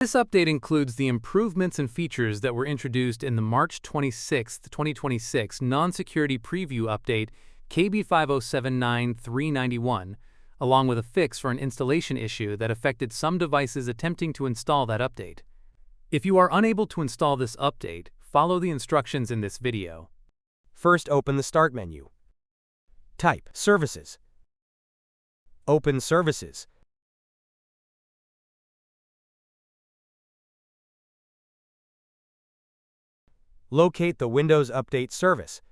This update includes the improvements and features that were introduced in the March 26, 2026 non-security preview update KB5079391, along with a fix for an installation issue that affected some devices attempting to install that update. If you are unable to install this update, follow the instructions in this video. First, open the Start menu. Type Services. Open Services. Locate the Windows Update service.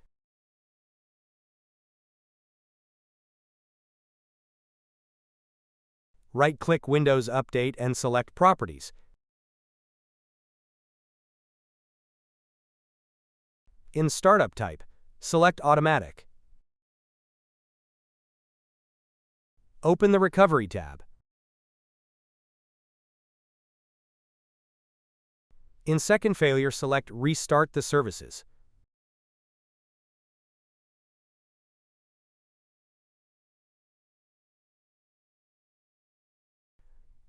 Right-click Windows Update and select Properties. In Startup Type, select Automatic. Open the Recovery tab. In Second Failure, select Restart the Services.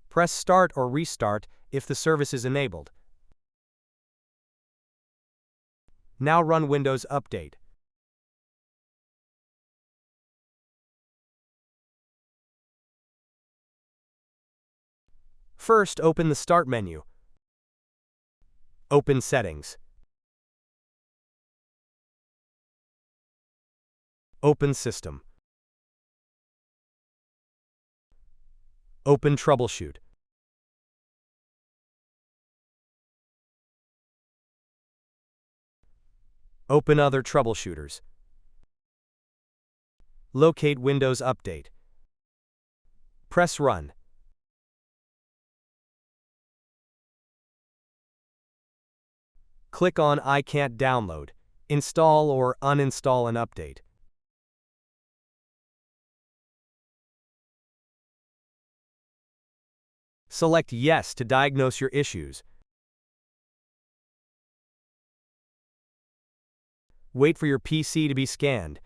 Press Start or Restart if the service is enabled. Now run Windows Update. First, open the Start menu. Open Settings. Open System. Open Troubleshoot. Open Other Troubleshooters. Locate Windows Update. Press Run. Click on I can't download, install or uninstall an update. Select Yes to diagnose your issues. Wait for your PC to be scanned.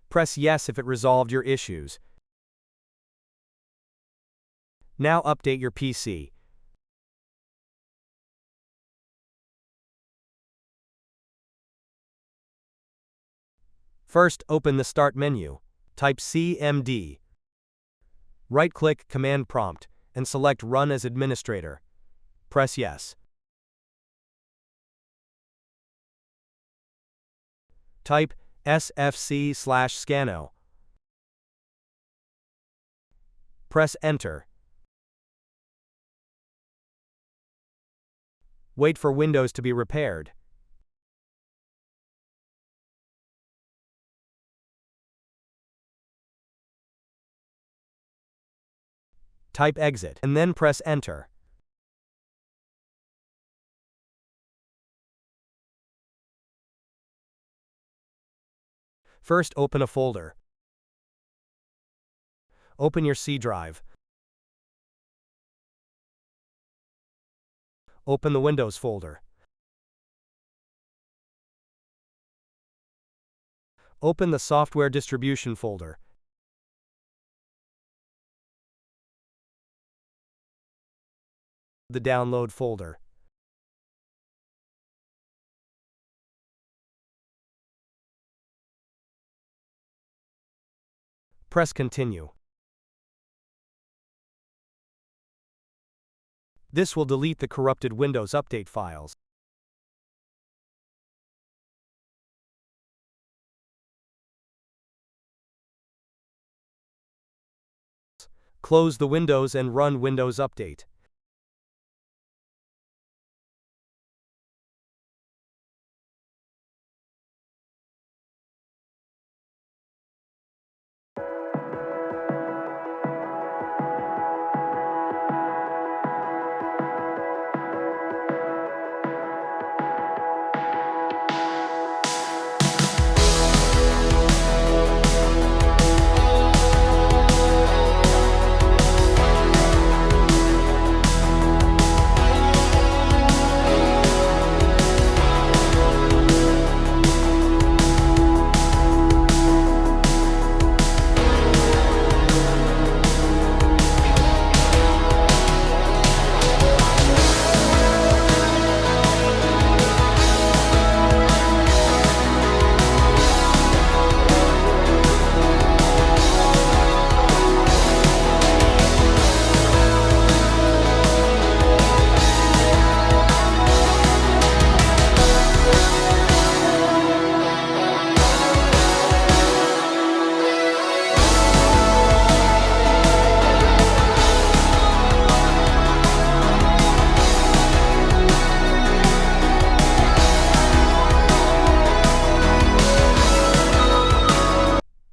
Press Yes if it resolved your issues. Now update your PC. First, open the Start menu. Type CMD. Right-click Command Prompt and select Run as Administrator. Press Yes. Type sfc/scano. Press Enter. Wait for Windows to be repaired. Type Exit and then press Enter. First, open a folder. Open your C drive. Open the Windows folder. Open the Software Distribution folder. The Download folder. Press Continue. This will delete the corrupted Windows Update files. Close the windows and run Windows Update.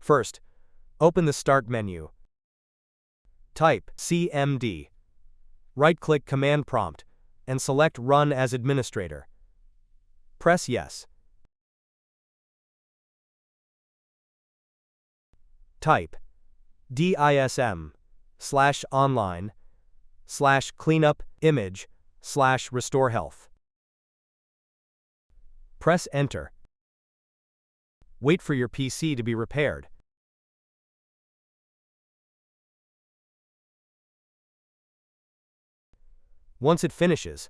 First, open the Start menu. Type CMD. Right-click Command Prompt and select Run as Administrator. Press Yes. Type dism/online/cleanup/image/restore health. Press Enter. Wait for your PC to be repaired. Once it finishes,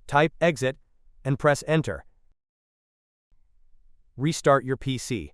type Exit and press Enter. Restart your PC.